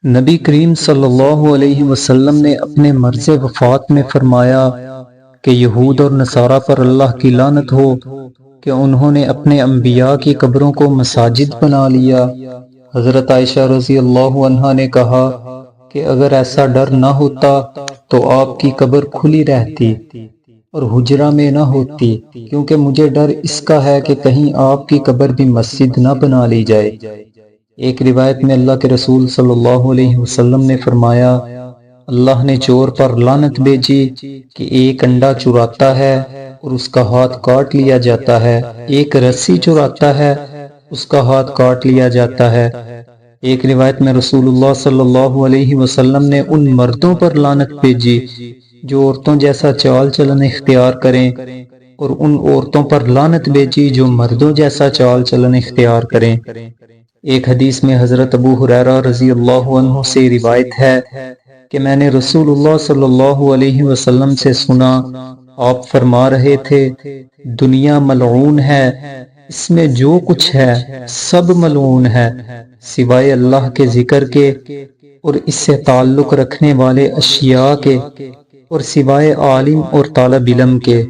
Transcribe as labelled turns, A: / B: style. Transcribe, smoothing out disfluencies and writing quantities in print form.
A: نبی کریم صلی اللہ علیہ وسلم نے اپنے مرض وفات میں فرمایا کہ یہود اور نصارہ پر اللہ کی لعنت ہو کہ انہوں نے اپنے انبیاء کی قبروں کو مساجد بنا لیا۔ حضرت عائشہ رضی اللہ عنہا نے کہا کہ اگر ایسا ڈر نہ ہوتا تو آپ کی قبر کھلی رہتی اور حجرہ میں نہ ہوتی، کیونکہ مجھے ڈر اس کا ہے کہ کہیں آپ کی قبر بھی مسجد نہ بنا لی جائے۔ ایک روایت میں اللہ کے رسول صلی اللہ علیہ وسلم نے فرمایا، اللہ نے چور پر لعنت بھیجی کہ ایک انڈا چراتا ہے اور اس کا ہاتھ کاٹ لیا جاتا ہے، ایک رسی چراتا ہے اس کا ہاتھ کاٹ لیا جاتا ہے۔ ایک روایت میں رسول اللہ صلی اللہ علیہ وسلم نے ان مردوں پر لعنت بھیجی جو عورتوں جیسا چال چلن اختیار کریں، اور ان عورتوں پر لعنت بھیجی جو مردوں جیسا چال چلن اختیار کریں۔ ایک حدیث میں حضرت ابو ہریرہ رضی اللہ عنہ سے روایت ہے کہ میں نے رسول اللہ صلی اللہ علیہ وسلم سے سنا، آپ فرما رہے تھے، دنیا ملعون ہے، اس میں جو کچھ ہے سب ملعون ہے سوائے اللہ کے ذکر کے اور اس سے تعلق رکھنے والے اشیاء کے، اور سوائے عالم اور طالب علم کے۔